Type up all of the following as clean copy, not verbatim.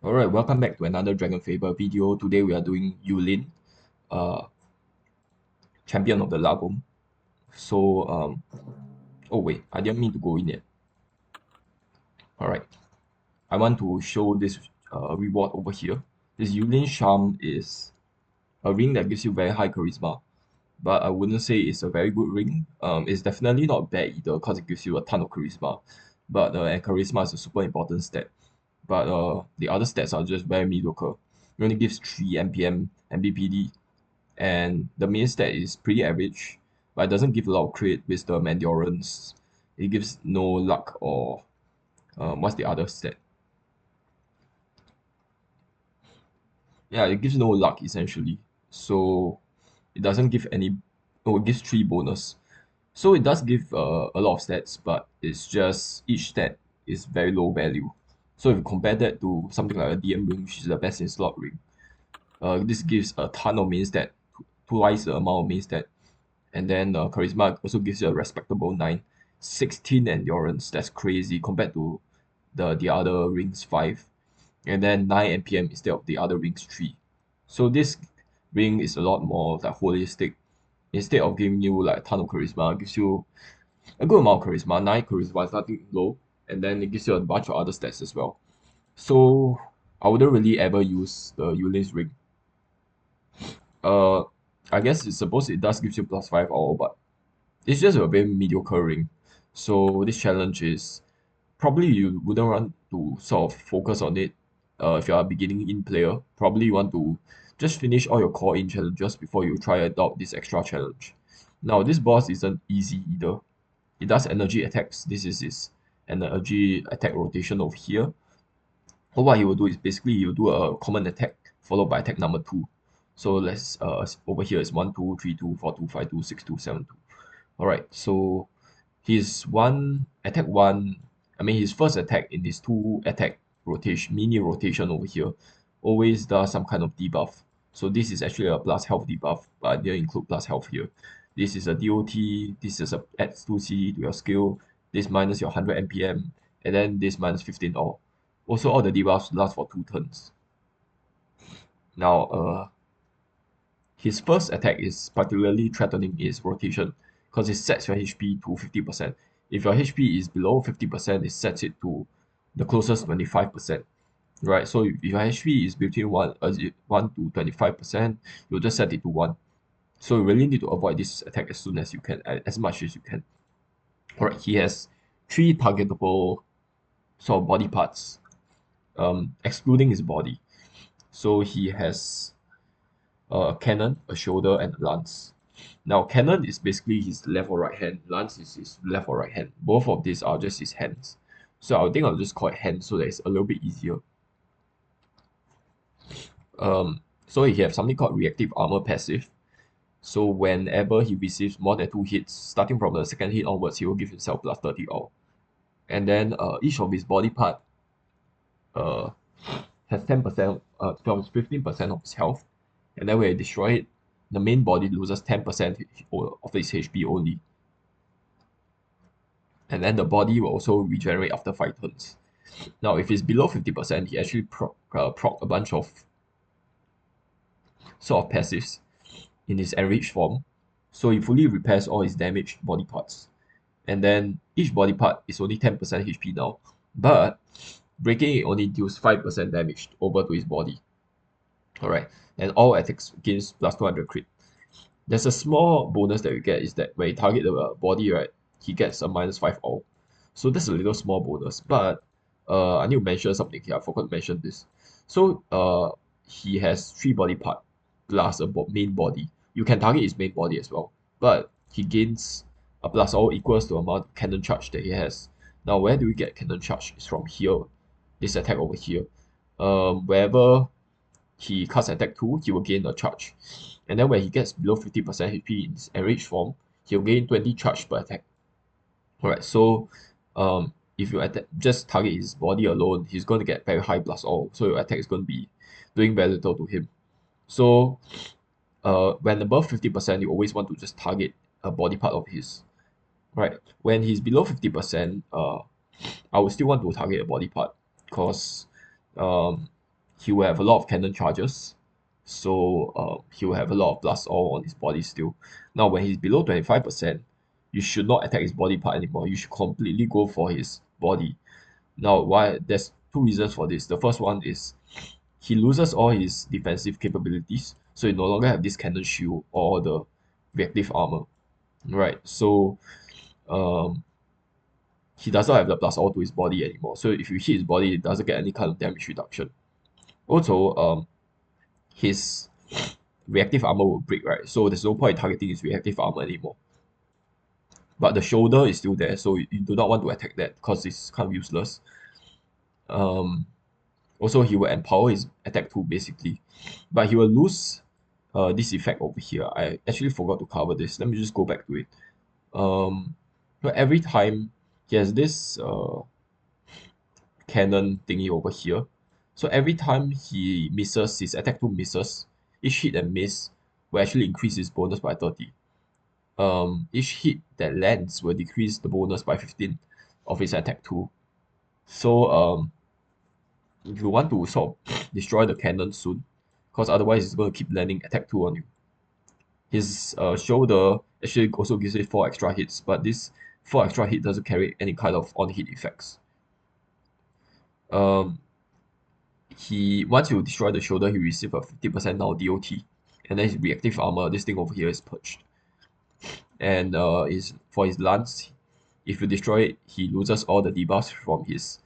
Alright, welcome back to another Dragonfable video. Today we are doing Eulin, uh, champion of the Lagom. Oh wait, I didn't mean to go in yet. Alright, I want to show this reward over here. This Eulin Charm is a ring that gives you very high charisma, but I wouldn't say it's a very good ring. It's definitely not bad either because it gives you a ton of charisma, but and charisma is a super important stat. But the other stats are just very mediocre. It only gives 3 MPM and BPD, and the main stat is pretty average, but it doesn't give a lot of crit, wisdom, endurance. It gives no luck or what's the other stat? Yeah, it gives no luck essentially. So it doesn't give any. Oh, it gives 3 bonus. So it does give a lot of stats, but it's just each stat is very low value. So if you compare that to something like a DM ring, which is the best in slot ring, this gives a ton of main stat, twice the amount of main stat. And then charisma also gives you a respectable 9. 16 endurance, that's crazy compared to the other rings 5. And then 9 MPM instead of the other rings 3. So this ring is a lot more like holistic. Instead of giving you like a ton of charisma, it gives you a good amount of charisma. 9 charisma, starting low, and then it gives you a bunch of other stats as well. So I wouldn't really ever use the Eulin's ring. Uh, I guess it's supposed it does gives you +5 all, but it's just a very mediocre ring. So this challenge is probably you wouldn't want to sort of focus on it. If you are a beginning in player, probably you want to just finish all your core in challenges before you try adopt this extra challenge. Now this boss isn't easy either. It does energy attacks. This is his energy attack rotation over here. So what he will do is basically he will do a common attack followed by attack number 2. So let's over here is 1 2 3 2 4 2 5 2 6 2 7 2. Alright, so his his first attack in this 2 attack rotation, mini rotation over here, always does some kind of debuff. So this is actually a plus health debuff, but I didn't include plus health here. This is a DOT, this is a adds 2C to your skill, this minus your 100 MPM, and then this minus 15 all. Also, all the debuffs last for 2 turns. Now, his first attack is particularly threatening is rotation, because it sets your HP to 50%. If your HP is below 50%, it sets it to the closest 25%. Right, so if your HP is between 1 to 25%, you'll just set it to 1. So you really need to avoid this attack as soon as you can, as much as you can. Alright, he has 3 targetable sort of body parts, excluding his body. So he has a cannon, a shoulder, and a lance. Now, cannon is basically his left or right hand. Lance is his left or right hand. Both of these are just his hands. So I think I'll just call it hand so that it's a little bit easier. So he have something called reactive armor passive. So whenever he receives more than 2 hits, starting from the second hit onwards, he will give himself plus 30 all. And then each of his body part has 10%, 15% of his health. And then when you destroy it, the main body loses 10% of its HP only. And then the body will also regenerate after 5 turns. Now, if it's below 50%, he actually proc a bunch of sort of passives in his enraged form. So he fully repairs all his damaged body parts. And then each body part is only 10% HP now. But breaking it only deals 5% damage over to his body. Alright, and all attacks gains plus 200 crit. There's a small bonus that we get is that when you target the body, right, he gets a minus 5 all. So that's a little small bonus, but I need to mention something here. I forgot to mention this. So he has 3 body part plus a main body. You can target his main body as well, but he gains a plus all equals to amount of cannon charge that he has. Now, where do we get cannon charge? It's from here, this attack over here. Wherever he casts attack 2, he will gain a charge. And then when he gets below 50% HP in his enraged form, he'll gain 20 charge per attack. Alright, so if you just target his body alone, he's going to get very high plus all. So your attack is going to be doing very little to him. So when above 50%, you always want to just target a body part of his. Right, when he's below 50%, I would still want to target a body part because he will have a lot of cannon charges. So he will have a lot of plus all on his body still. Now when he's below 25%, you should not attack his body part anymore. You should completely go for his body. Now why? There's two reasons for this. The first one is he loses all his defensive capabilities, so he no longer have this cannon shield or the reactive armor. Right. So um he does not have the plus all to his body anymore. So if you hit his body, it doesn't get any kind of damage reduction. Also, his reactive armor will break, right? So there's no point targeting his reactive armor anymore. But the shoulder is still there, so you do not want to attack that because it's kind of useless. Also, he will empower his attack tool basically, but he will lose this effect over here. I actually forgot to cover this. Let me just go back to it. So every time he has this cannon thingy over here. So every time he misses, his attack tool misses, each hit and miss will actually increase his bonus by 30. Each hit that lands will decrease the bonus by 15 of his attack tool. So if you want to sort of destroy the cannon soon, because otherwise it's going to keep landing attack 2 on you. His shoulder actually also gives it 4 extra hits, but this 4 extra hit doesn't carry any kind of on-hit effects. Once you destroy the shoulder, he receives a 50% now DOT, and then his reactive armor, this thing over here is purged. And for his lance, if you destroy it, he loses all the debuffs from his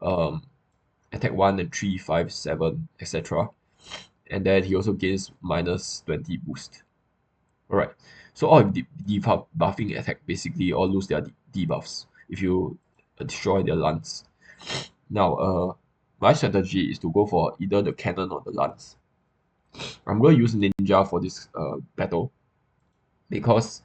attack 1 and 3, 5, 7, etc. And then he also gains minus 20 boost. Alright, so all debuffing attack basically all lose their debuffs if you destroy their lance. Now, my strategy is to go for either the cannon or the lance. I'm going to use ninja for this battle because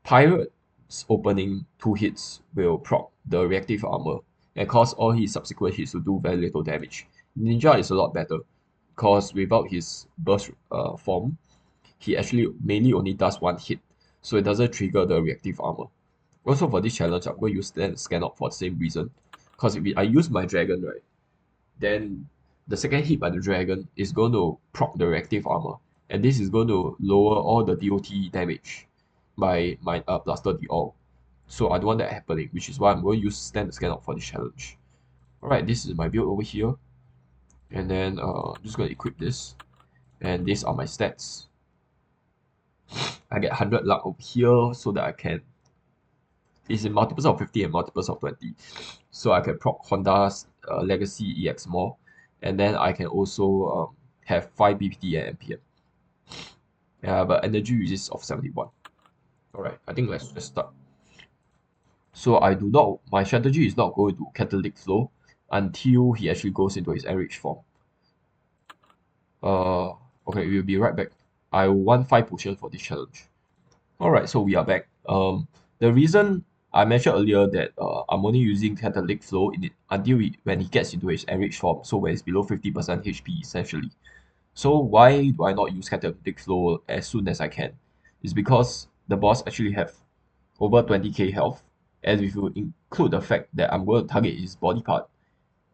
pirate's opening 2 hits will proc the reactive armor and cause all his subsequent hits to do very little damage. Ninja is a lot better because without his burst form, he actually mainly only does 1 hit, so it doesn't trigger the reactive armor. Also for this challenge, I'm going to use scan out for the same reason, because if I use my dragon, right, then the second hit by the dragon is going to proc the reactive armor, and this is going to lower all the DOT damage by my plus 30 all. So I don't want that happening, which is why I'm going to use scan out for this challenge. Alright, this is my build over here, and then I'm just going to equip this, and these are my stats. I get 100 luck over here so that I can. It's in multiples of 50 and multiples of 20. So I can proc Honda's Legacy EX more. And then I can also have 5 BPT and MPM. Yeah, but energy uses of 71. Alright, I think let's start. So my strategy is not going to catalytic flow until he actually goes into his enraged form. Okay, we'll be right back. I want 5 potions for this challenge. Alright, so we are back. The reason I mentioned earlier that I'm only using catalytic flow until when he gets into his enraged form, so when it's below 50% HP essentially. So why do I not use catalytic flow as soon as I can? It's because the boss actually have over 20k health, and if you include the fact that I'm going to target his body part,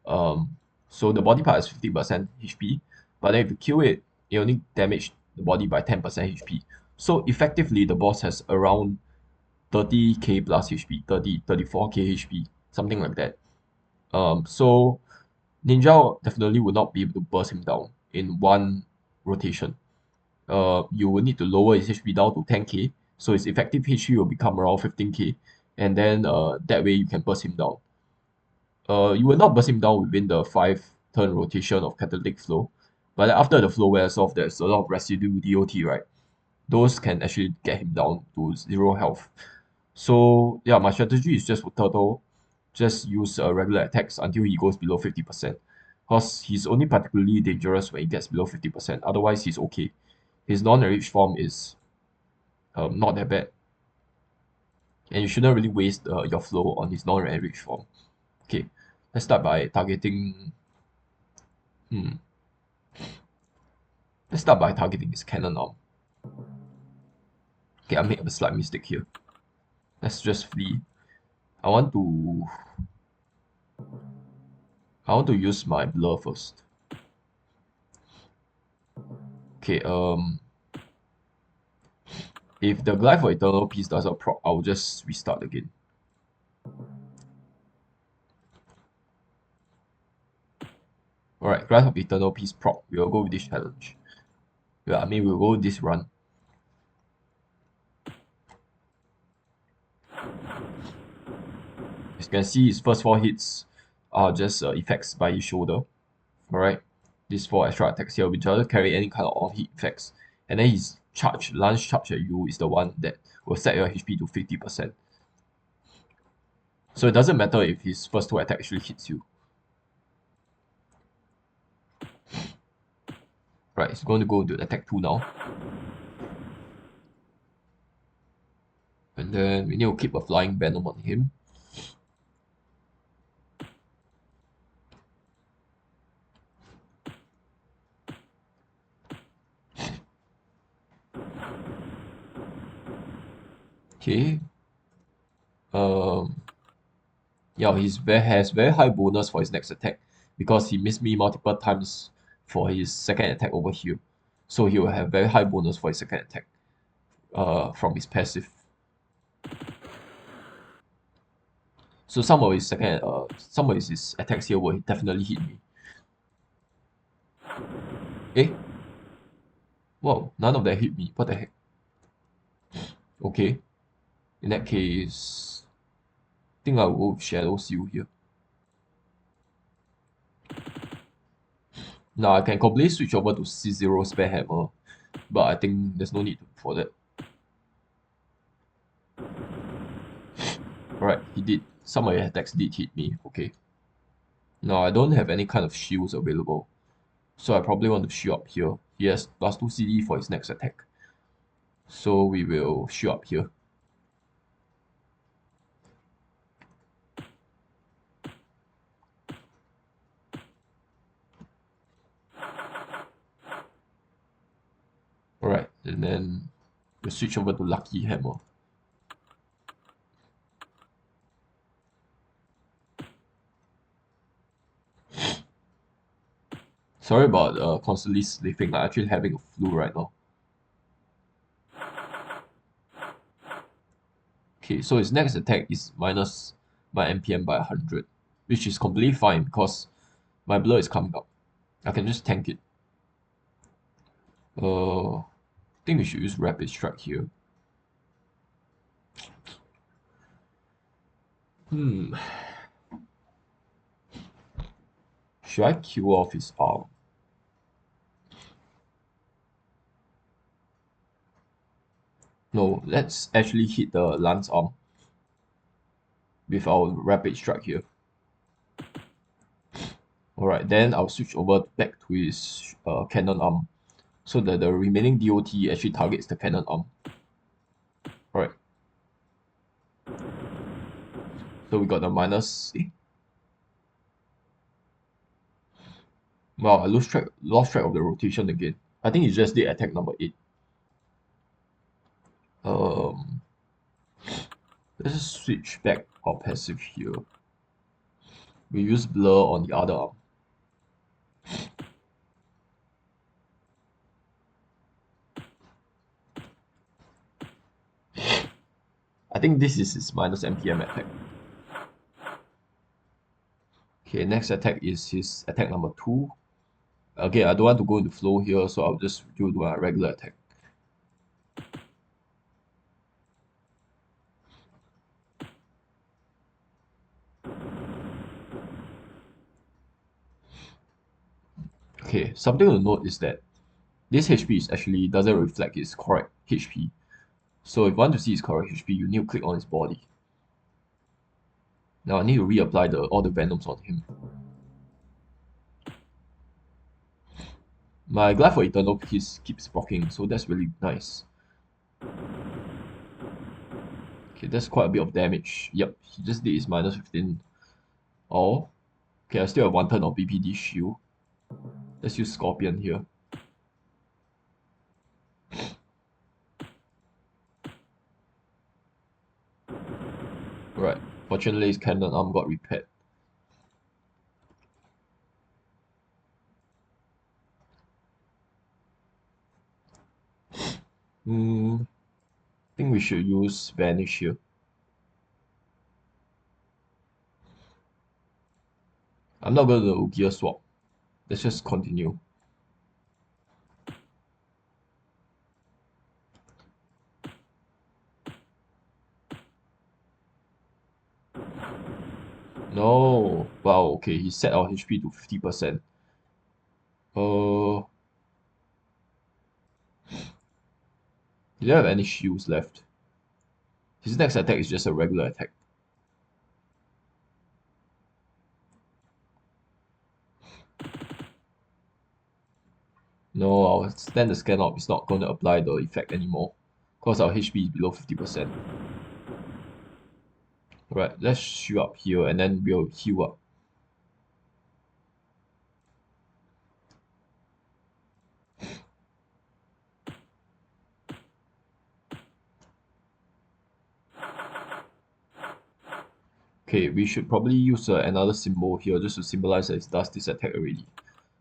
so the body part is 50% HP, but then if you kill it, it only damage the body by 10% HP. So effectively, the boss has around 30k plus HP, 34k HP, something like that. So Ninja definitely would not be able to burst him down in one rotation. You will need to lower his HP down to 10k, so his effective HP will become around 15k, and then that way you can burst him down. You will not burst him down within the 5-turn rotation of catalytic flow, but after the flow wears off, there's a lot of residue DOT, right? Those can actually get him down to 0 health. So yeah, my strategy is just for Turtle, just use regular attacks until he goes below 50%. Because he's only particularly dangerous when he gets below 50%. Otherwise, he's okay. His non-enraged form is not that bad. And you shouldn't really waste your flow on his non-enraged form. Okay, let's start by targeting... Let's start by targeting his cannon arm. Okay, I made a slight mistake here. Let's just flee. I want to use my blur first. Okay, if the Glyph for Eternal Peace doesn't proc, I'll just restart again. Alright, Glyph of Eternal Peace proc. We'll go with this challenge. Yeah, I mean, we'll go with this run. As you can see, his first 4 hits are just effects by his shoulder. Alright, these 4 extra attacks here, which doesn't carry any kind of off-hit effects. And then his charge, lunge charge at you is the one that will set your HP to 50%. So it doesn't matter if his first 2 attacks actually hits you. Right, it's going to go into attack 2 now. And then we need to keep a flying venom on him. Okay. Yeah, has very high bonus for his next attack because he missed me multiple times for his second attack over here. So he will have very high bonus for his second attack from his passive. So some of his attacks here will definitely hit me. Eh? Wow, none of that hit me. What the heck? Okay. In that case, I think I'll go with Shadow Seal here. Now I can completely switch over to C0 Spare Hammer, but I think there's no need for that. Alright, he did. Some of his attacks did hit me. Okay. Now I don't have any kind of shields available, so I probably want to shield up here. He has +2 CD for his next attack, so we will shield up here. Alright, and then we'll switch over to Lucky Hammer. Sorry about constantly sniffing. I'm actually having a flu right now. Okay, so his next attack is minus my MPM by 100, which is completely fine because my blur is coming up. I can just tank it. I think we should use Rapid Strike here. Should I kill off his arm? No, let's actually hit the lance arm with our Rapid Strike here. Alright, then I'll switch over back to his cannon arm, so that the remaining DOT actually targets the cannon arm. Alright. So we got the minus. Wow, I lost track of the rotation again. I think it's just the attack number 8. Let's just switch back our passive here. We use blur on the other arm. I think this is his minus MPM attack. Okay, next attack is his attack number 2. Okay, I don't want to go into flow here, so I'll just do my regular attack. Okay, something to note is that this HP is actually doesn't reflect his correct HP. So if you want to see his correct HP, you need to click on his body. Now I need to reapply all the venoms on him. My Glyph for Eternal Peace keeps proccing, so that's really nice. Okay, that's quite a bit of damage. Yep, he just did his minus 15. Oh. Okay, I still have 1 turn of BPD shield. Let's use Scorpion here. Right, fortunately his cannon arm got repaired. I think we should use Vanish here. I'm not going to gear swap. Let's just continue. No. Wow, okay, he set our HP to 50%. He don't have any shields left. His next attack is just a regular attack. No, our standard scan up is not going to apply the effect anymore because our HP is below 50%. Alright, let's shoot up here and then we'll heal up. Okay, we should probably use another symbol here just to symbolize that it does this attack already.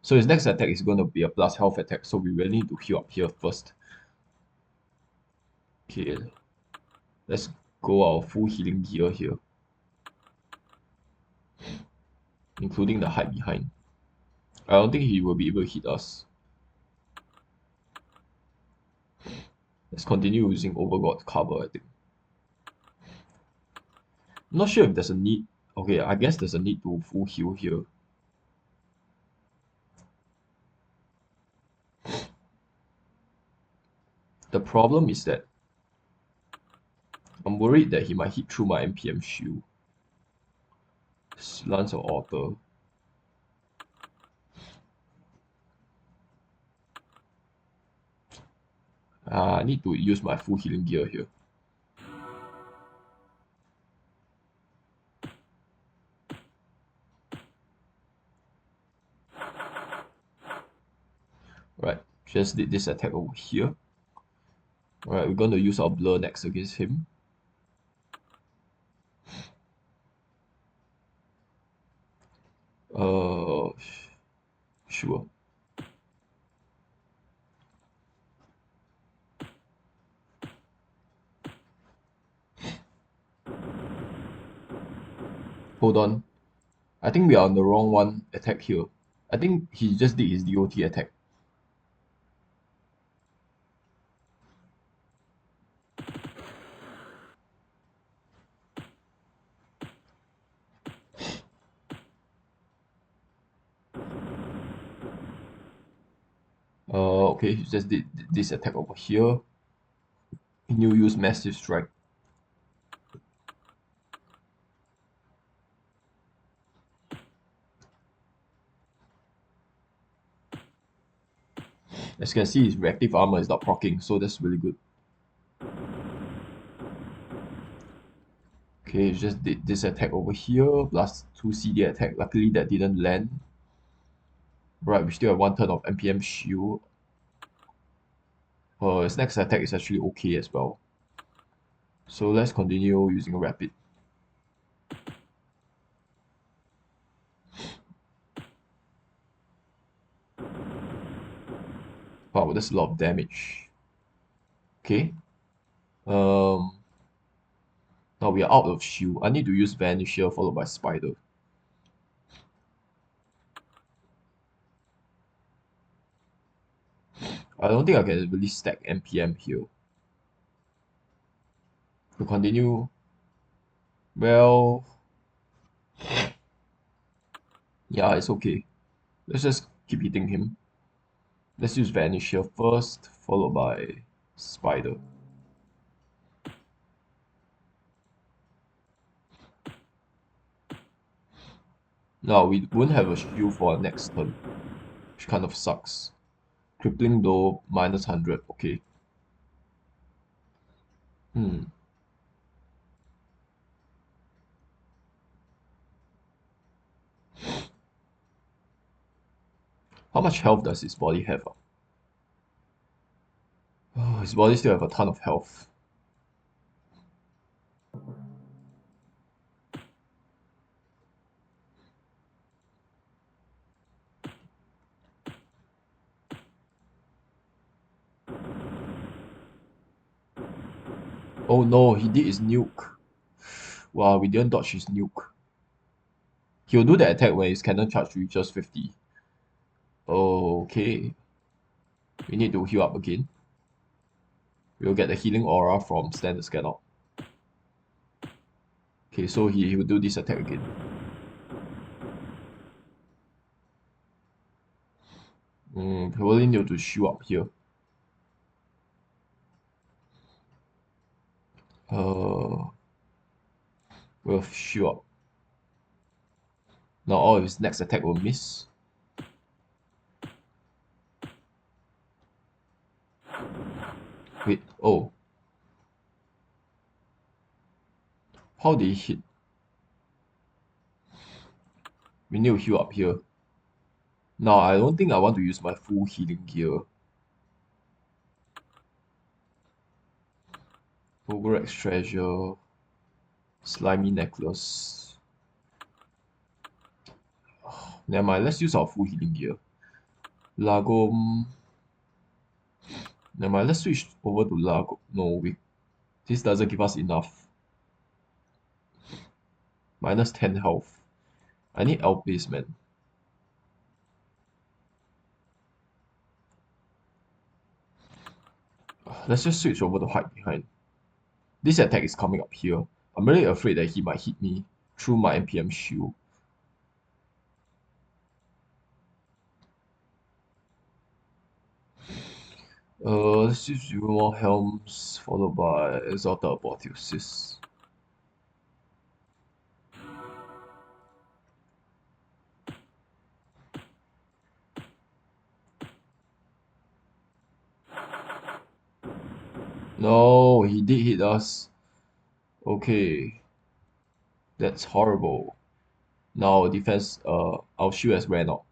So his next attack is going to be a plus health attack, so we really need to heal up here first. Okay, let's go our full healing gear here, including the hide behind. I don't think he will be able to hit us. Let's continue using overgourd cover, I think. I'm not sure if there's a need. Okay, I guess there's a need to full heal here. The problem is that I'm worried that he might hit through my NPM shield. Lance or awethur. I need to use my full healing gear here. Right, just did this attack over here. Alright, we're going to use our blur next against him. Sure. Hold on. I think we are on the wrong one attack here. I think he just did his DOT attack. Okay, he just did this attack over here. And you use massive strike. As you can see, his reactive armor is not proccing, so that's really good. Okay, just did this attack over here, plus 2 CD attack. Luckily that didn't land. Right, we still have 1 turn of NPM shield. His next attack is actually okay as well. So let's continue using rapid. Wow, that's a lot of damage. Okay. Now we are out of shield. I need to use Vanish here followed by Spider. I don't think I can really stack NPM here. To continue, well, yeah, it's okay. Let's just keep hitting him. Let's use Vanish here first, followed by Spider. Now we won't have a shield for our next turn, which kind of sucks. Crippling though, minus 100, okay. How much health does his body have? Oh, his body still have a ton of health. Oh no, he did his nuke. Wow, we didn't dodge his nuke. He'll do the attack when his cannon charge reaches 50. Okay. We need to heal up again. We'll get the healing aura from standard scan out. Okay, so he will do this attack again. Probably need to shield up here. We'll shield up. Now all of his next attack will miss. Wait, oh. How did he hit? We need to heal up here. Now, I don't think I want to use my full healing gear. Overgourd treasure. Slimy necklace. Never mind, let's use our full healing gear. Never mind, let's switch over to Lago. No, this doesn't give us enough. Minus 10 health. I need outpace, man. Let's just switch over to hide behind. This attack is coming up here. I'm really afraid that he might hit me through my NPM shield. Let's use more Helms followed by Exalted apotheosis. No, he did hit us. Okay. That's horrible. Now defense, our shield has ran out.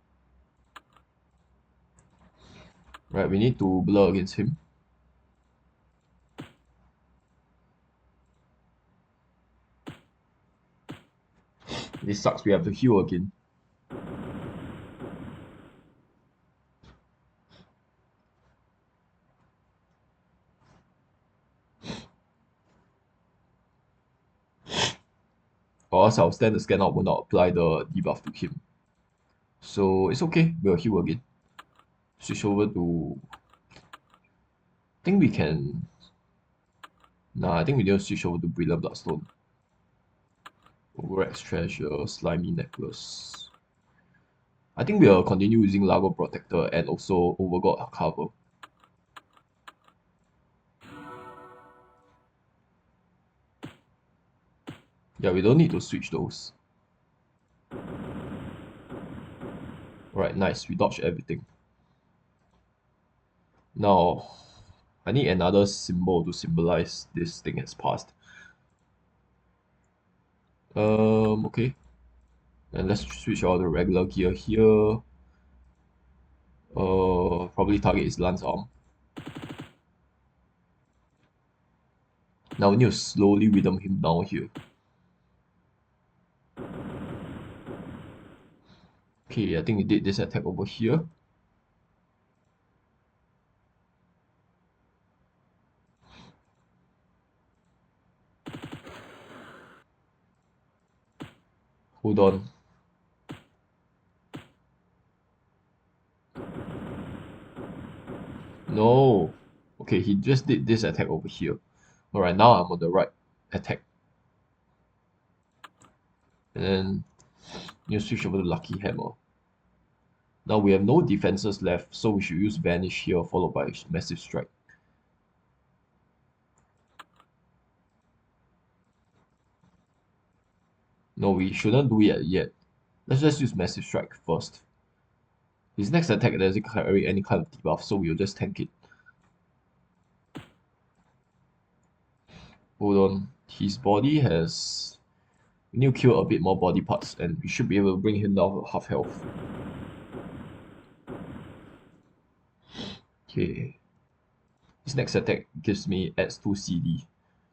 Right, we need to blur against him. This sucks, we have to heal again. Or else our standard scan out will not apply the debuff to him. So it's okay, we'll heal again. Switch over to... I think we can... Nah, I think we need to switch over to Brilliant Bloodstone. Overgourd treasure, slimy necklace. I think we'll continue using Lago Protector and also Overgourd cover. Yeah, we don't need to switch those. Alright, nice, we dodged everything. Now, I need another symbol to symbolize this thing has passed. Okay. And let's switch all the regular gear here. Probably target his lance arm. Now we need to slowly rhythm him down here. Okay, I think we did this attack over here. Hold on. No. Okay, he just did this attack over here. Alright, now I'm on the right attack. And then you switch over to Lucky Hammer. Now we have no defenses left, so we should use Vanish here, followed by Massive Strike. No, we shouldn't do it yet. Let's just use Massive Strike first. His next attack doesn't carry any kind of debuff, so we'll just tank it. Hold on. His body has... We need to kill a bit more body parts, and we should be able to bring him down to half health. Okay. His next attack gives me adds 2 CD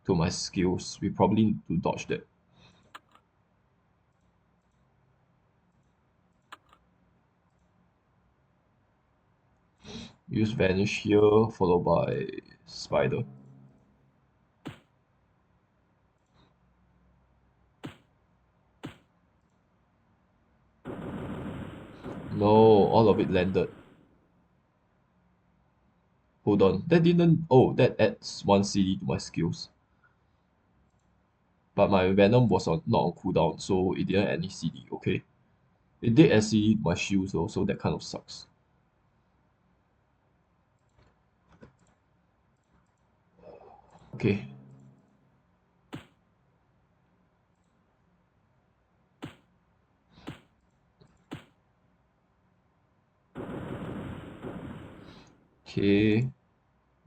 to my skills. We probably need to dodge that. Use Vanish here, followed by Spider. No, all of it landed. Hold on. That didn't. Oh, that adds 1 CD to my skills. But my Venom was not on cooldown, so it didn't add any CD. Okay. It did add CD to my shields though, so that kind of sucks. Okay. Okay.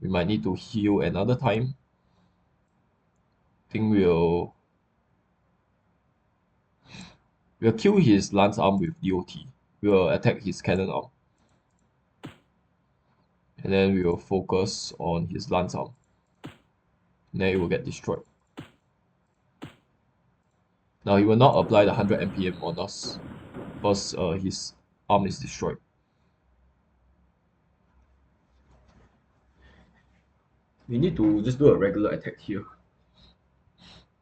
We might need to heal another time. Think we'll kill his lance arm with DOT. We'll attack his cannon arm. And then we will focus on his lance arm. And then it will get destroyed. Now he will not apply the 100 MPM on us because his arm is destroyed. We need to just do a regular attack here.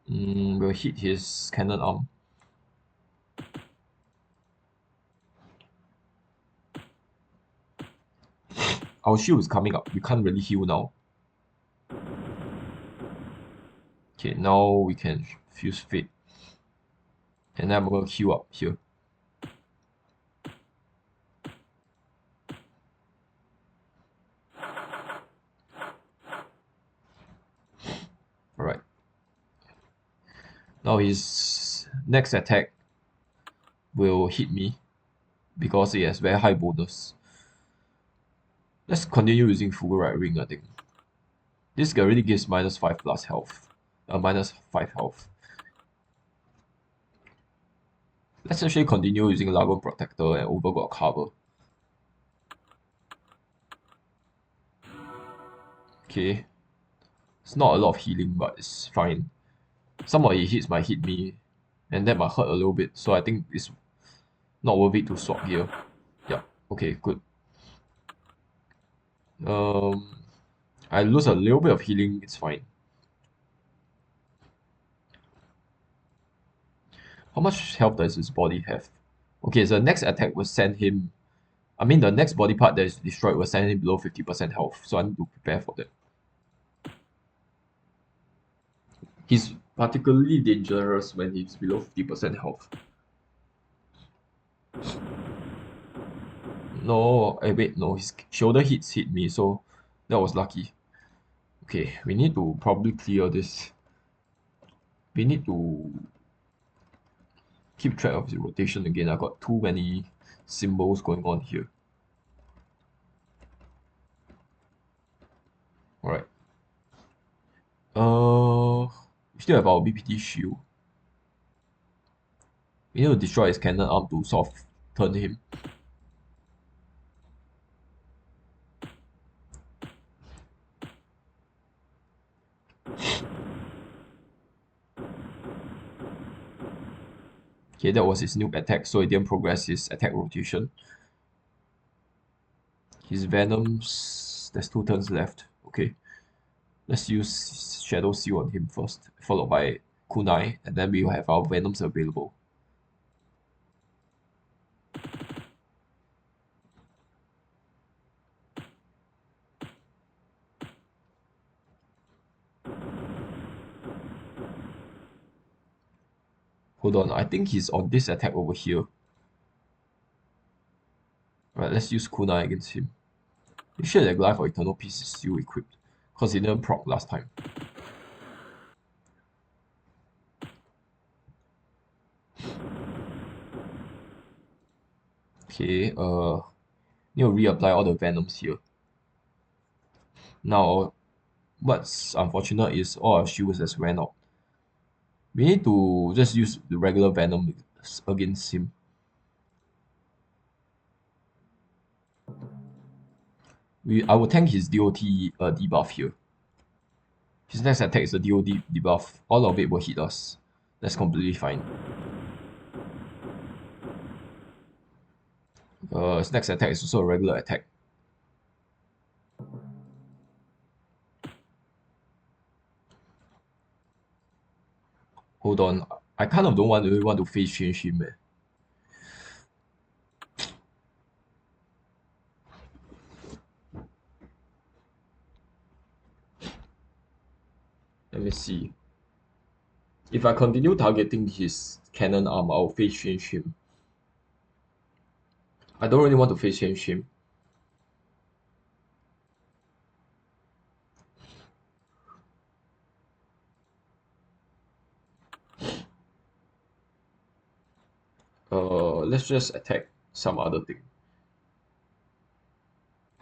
We'll hit his cannon arm. Our shield is coming up. We can't really heal now. Okay, now we can fuse fate. And then I'm going to heal up here. Alright. Now his next attack will hit me because it has very high bonus. Let's continue using fugulrite ring, I think. This guy already gives -5 plus health. -5 health. Let's actually continue using Lagoon Protector and Overgourd cover. Okay. It's not a lot of healing, but it's fine. Some of his hits might hit me, and that might hurt a little bit, so I think it's not worth it to swap here. Yeah, okay, good. I lose a little bit of healing, it's fine. How much health does his body have? Okay, so the next attack will send him. I mean, the next body part that is destroyed will send him below 50% health, so I need to prepare for that. He's particularly dangerous when he's below 50% health. No, wait, no, his shoulder hits hit me, so that was lucky. Okay, we need to probably clear this. We need to keep track of the rotation again. I got too many symbols going on here. Alright. We still have our BPT shield. We need to destroy his cannon arm to sort of turn him. Okay, that was his new attack, so it didn't progress his attack rotation. His Venoms, there's 2 turns left. Okay, let's use Shadow Seal on him first, followed by Kunai, and then we will have our Venoms available. Hold on, I think he's on this attack over here. Alright, let's use Kunai against him. Make sure that Glyph for Eternal Peace is still equipped, because he didn't proc last time. Okay, need to reapply all the Venoms here. Now, what's unfortunate is all our shields has ran out. We need to just use the regular Venom against him. I will tank his DOT debuff here. His next attack is a DOT debuff. All of it will hit us. That's completely fine. His next attack is also a regular attack. Hold on. I kind of don't really want to phase change him. Let me see. If I continue targeting his cannon arm, I'll phase change him. I don't really want to phase change him. Let's just attack some other thing.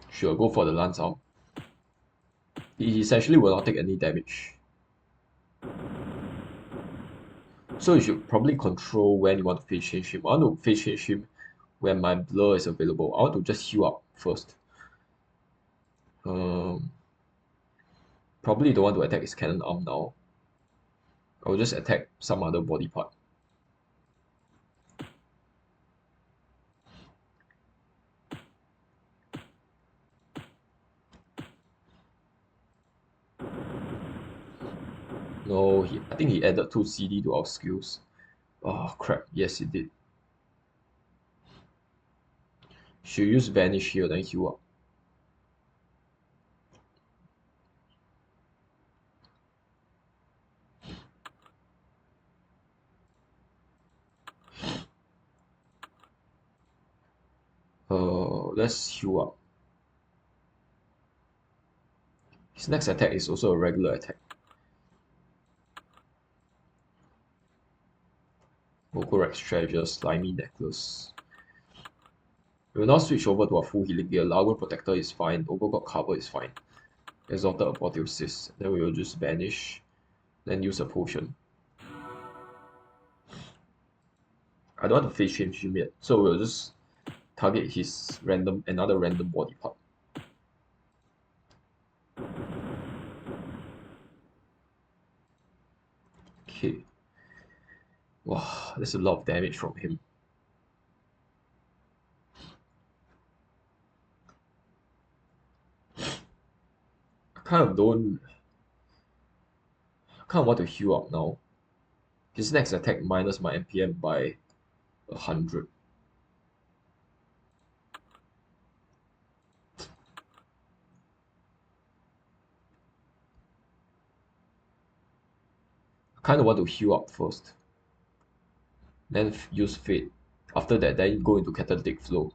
Sure, go for the lance arm. He essentially will not take any damage. So you should probably control when you want to phase change him. I want to phase change him when my blur is available. I want to just heal up first. Probably don't want to attack his cannon arm now. I will just attack some other body part. No, I think he added 2 CD to our skills. Oh crap, yes he did. Should use vanish here, then heal up. Let's heal up. His next attack is also a regular attack. Overgourd treasure, slimy necklace. We will now switch over to our full healing gear. Lagohmcraft protector is fine. Overgourd cover is fine. Exalted apotheosis. Then we will just vanish. Then use a potion. I don't want to phase change him yet, so we'll just target his another random body part. Okay. Wow, there's a lot of damage from him. I kind of want to heal up now. His next attack minus my MPM by 100. I kind of want to heal up first. Then use Fate. After that, then go into catalytic flow.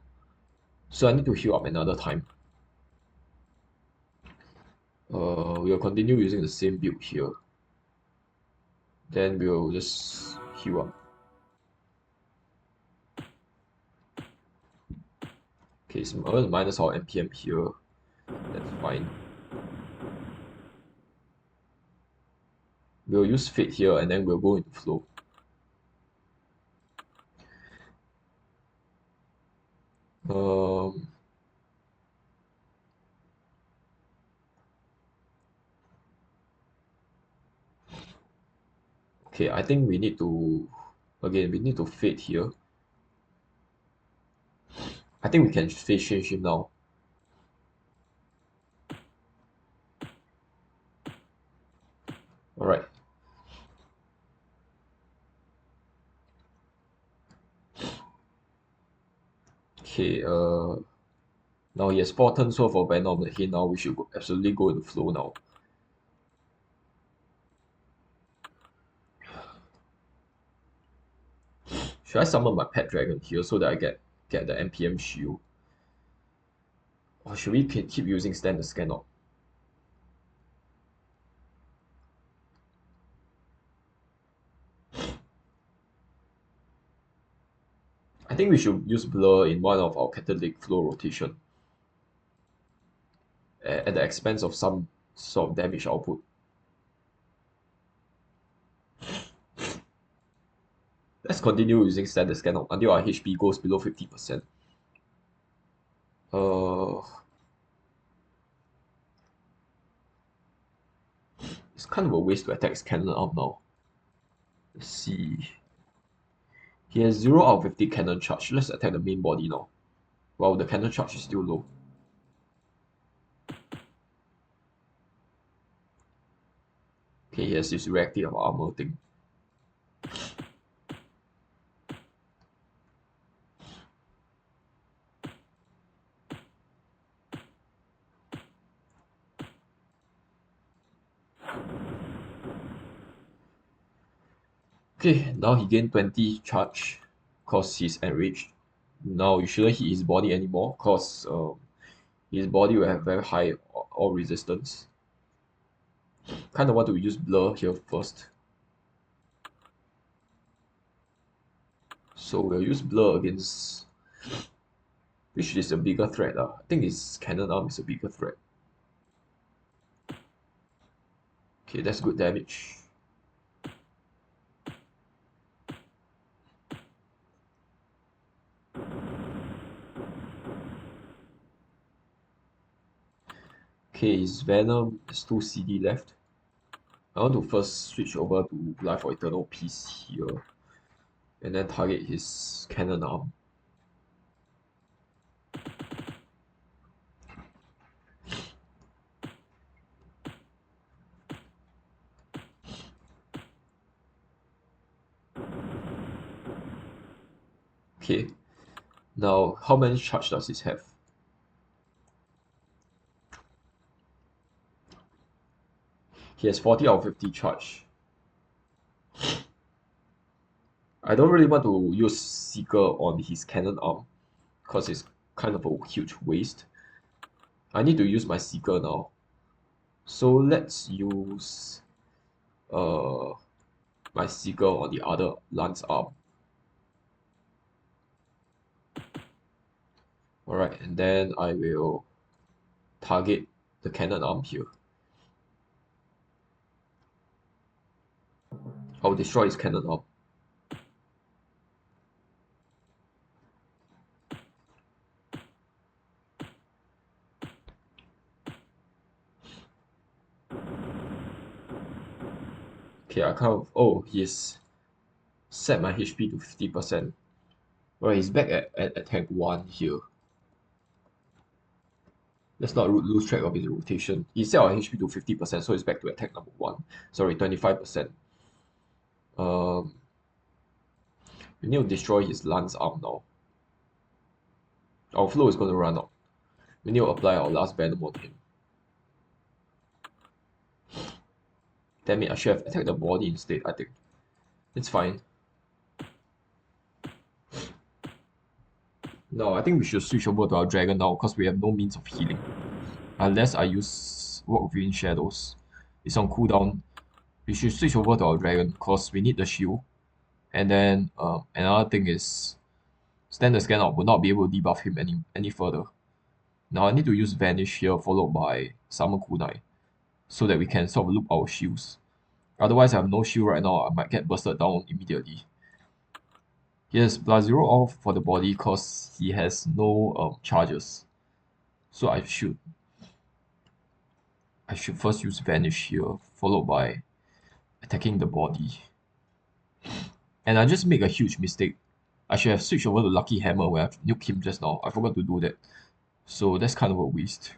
So I need to heal up another time. We'll continue using the same build here. Then we'll just heal up. Okay, so I'm going to minus our MPM here. That's fine. We'll use Fate here and then we'll go into flow. Okay, I think we need to Fate here. I think we can phase change him now. Alright. Okay, now he has 4 turns worth of Venom on the head. Now we should absolutely go into flow now. Should I summon my pet dragon here so that I get the MPM shield? Or should we keep using stand the scan up? I think we should use blur in one of our catalytic flow rotation at the expense of some sort of damage output. Let's continue using standard scan up until our HP goes below 50%. It's kind of a waste to attack his cannon arm now. Let's see. He has 0 out of 50 cannon charge. Let's attack the main body now. Wow, the cannon charge is still low. Okay, he has this reactive armor thing. Okay, now he gained 20 charge because he's enraged. Now you shouldn't hit his body anymore because his body will have very high all resistance. Kind of want to use blur here first. So we'll use blur against, which is a bigger threat. I think his cannon arm is a bigger threat. Okay, that's good damage. Okay, his Venom has 2 CD left. I want to first switch over to Life for Eternal Peace here. And then target his cannon arm. Okay, now how many charge does this have? He has 40 out of 50 charge. I don't really want to use Seeker on his cannon arm because it's kind of a huge waste. I need to use my Seeker now. So let's use my Seeker on the other lance arm. Alright, and then I will target the cannon arm here. I'll destroy his cannon arm. Okay, I kind of, oh, he's set my HP to 50%. Alright, he's back at attack 1 here. Let's not lose track of his rotation. He set our HP to 50%, so he's back to attack number 1. Sorry, 25%. We need to destroy his lance arm now. Our flow is going to run out. We need to apply our last venom on him. Damn it, I should have attacked the body instead, I think. It's fine. No, I think we should switch over to our dragon now because we have no means of healing. Unless I use Walk Within Shadows. It's on cooldown. We should switch over to our dragon because we need the shield. And then another thing is Stand the Scan Out will not be able to debuff him any further. Now I need to use Vanish here followed by Summon Kunai so that we can sort of loop our shields. Otherwise I have no shield right now, I might get bursted down immediately. He has +0 off for the body because he has no charges. So I should first use Vanish here, followed by attacking the body. And I just make a huge mistake. I should have switched over to Lucky Hammer where I've nuked him just now. I forgot to do that. So that's kind of a waste.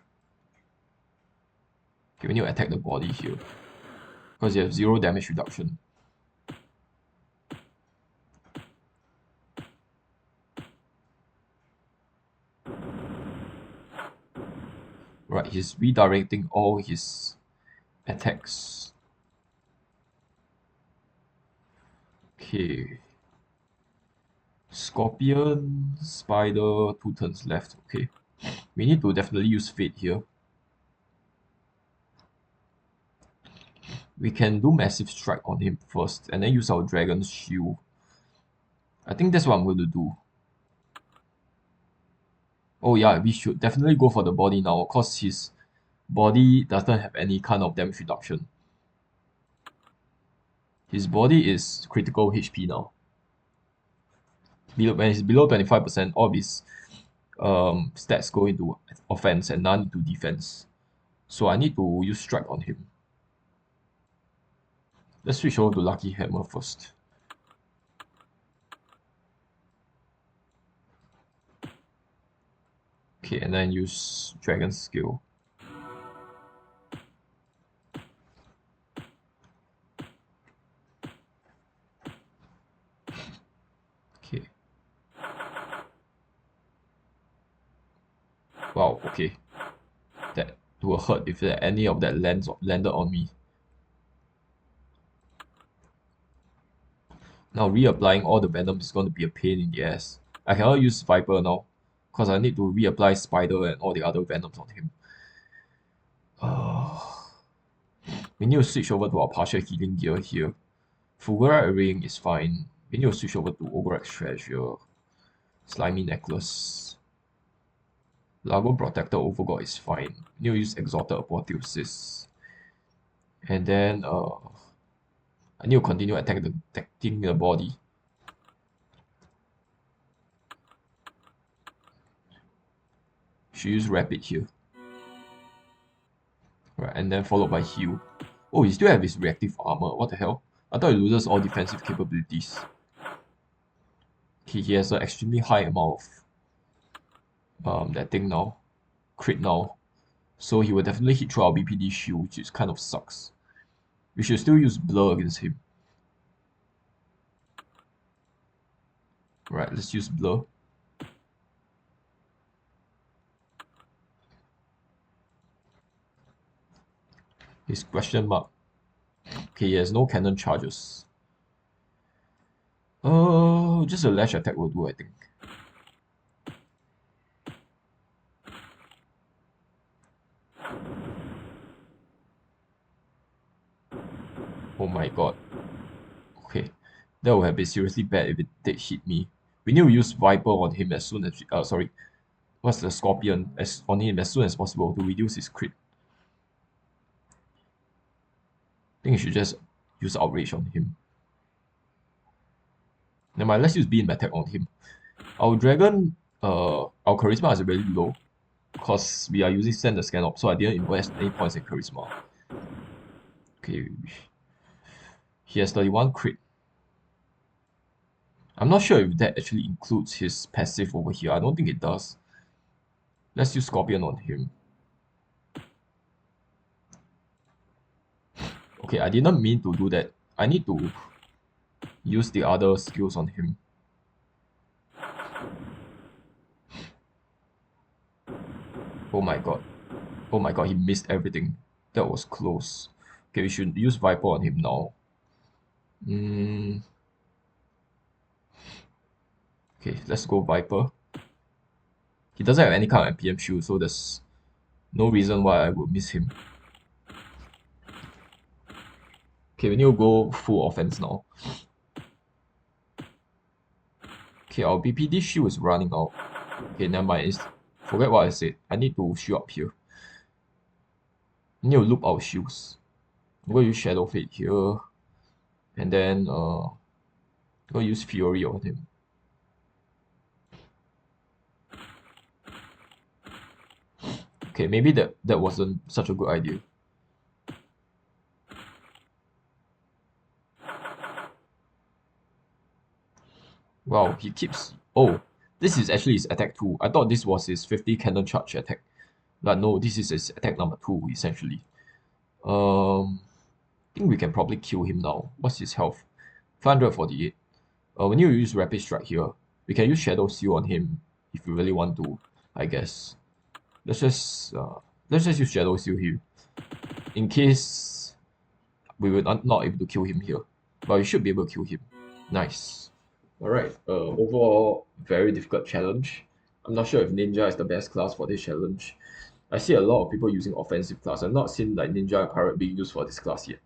Okay, we need to attack the body here. Because he has 0 damage reduction. Right, he's redirecting all his attacks. Okay. Scorpion, Spider, 2 turns left. Okay. We need to definitely use Fate here. We can do Massive Strike on him first and then use our Dragon's Shield. I think that's what I'm going to do. Oh yeah, we should definitely go for the body now because his body doesn't have any kind of damage reduction. His body is critical HP now. When he's below 25%, all of his stats go into offense and none into defense. So I need to use Strike on him. Let's switch over to Lucky Hammer first. Okay, and then use Dragon's Skill. Okay. Wow, okay. That will hurt if any of that landed on me. Now reapplying all the venom is going to be a pain in the ass. I cannot use Viper now, because I need to reapply Spider and all the other venoms on him. We need to switch over to our partial healing gear here. Fugulrite ring is fine. We need to switch over to overgourd treasure. Slimy necklace. Lago protector overgourd is fine. We need to use exalted apotheosis. And then I need to continue attacking the body. Should use rapid here. Right, and then followed by heal. Oh, he still have his reactive armor. What the hell? I thought he loses all defensive capabilities. Okay, he has an extremely high amount of that thing now. Crit now. So he will definitely hit through our BPD shield, which is kind of sucks. We should still use blur against him. Right, let's use blur. His question mark. Okay, he has no cannon charges. Just a lash attack will do, I think. Oh my god. Okay, that would have been seriously bad if it did hit me. We need to use Viper on him as soon as sorry. What's the Scorpion on him as soon as possible to reduce his crit. I think you should just use Outrage on him. Never mind, let's use Beam Attack on him. Our Dragon, our Charisma is really low because we are using Send the Scan Op, so I didn't invest any points in Charisma. Okay, he has 31 crit. I'm not sure if that actually includes his passive over here. I don't think it does. Let's use Scorpion on him. Okay, I did not mean to do that. I need to use the other skills on him. Oh my god. Oh my god, he missed everything. That was close. Okay, we should use Viper on him now. Okay, let's go Viper. He doesn't have any kind of MPM shield, so there's no reason why I would miss him. Okay, we need to go full offense now. Okay, our BPD shield is running out. Okay, never mind. Forget what I said. I need to shield up here. We need to loop our shields. I'm going to use Shadow Fade here. And then I'm going to use Fury on him. Okay, maybe that wasn't such a good idea. Wow, he keeps... Oh, this is actually his attack 2. I thought this was his 50 cannon charge attack. But no, this is his attack number 2, essentially. I think we can probably kill him now. What's his health? 548. We need to use Rapid Strike here. We can use Shadow Seal on him if we really want to, I guess. Let's just use Shadow Seal here. In case we were not able to kill him here. But we should be able to kill him. Nice. Alright, overall, very difficult challenge. I'm not sure if Ninja is the best class for this challenge. I see a lot of people using offensive class. I've not seen like Ninja and Pirate being used for this class yet.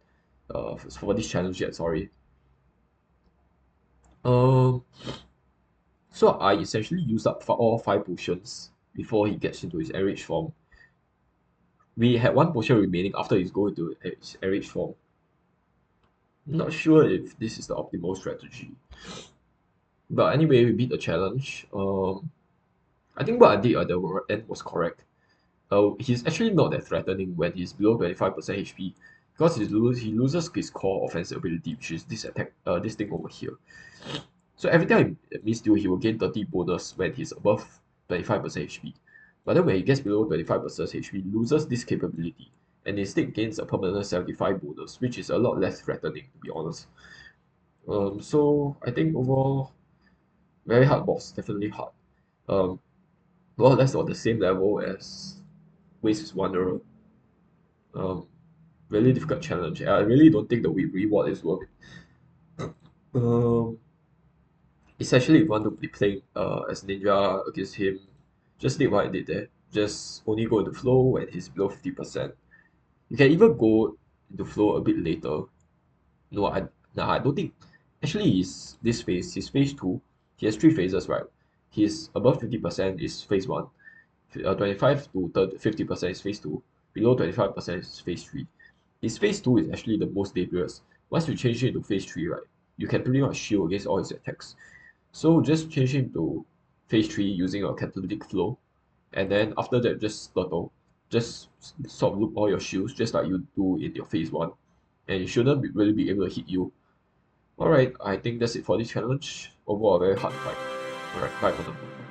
For this challenge yet, sorry. So I essentially used up all 5 potions before he gets into his enraged form. We had 1 potion remaining after he's going into his enraged form. I'm not sure if this is the optimal strategy. But anyway, we beat the challenge. I think what I did at the end was correct. He's actually not that threatening when he's below 25% HP because he loses his core offensive ability, which is this attack, this thing over here. So every time he misdeal, he will gain 30 bonus when he's above 25% HP. But then when he gets below 25% HP, he loses this capability and instead gains a permanent 75 bonus, which is a lot less threatening, to be honest. So I think overall, very hard boss, definitely hard. More or less on the same level as Waste's Wanderer. Really difficult challenge. I really don't think the reward is worth it. Um, Essentially, if you want to be playing as ninja against him, just did what I did there. Just only go into flow when he's below 50%. You can even go into flow a bit later. No, I don't think. Actually, this phase, his phase 2, he has 3 phases, right? His above 50% is phase 1. 25 to 30, 50% is phase 2. Below 25% is phase 3. His phase 2 is actually the most dangerous. Once you change it to phase 3, right, you can pretty much shield against all his attacks. So just change him to phase 3 using a catalytic flow. And then after that, just turtle. Just sort of loop all your shields just like you do in your phase 1. And it shouldn't really be able to hit you. Alright, I think that's it for this challenge. Overall, a very hard fight. Alright, bye for now.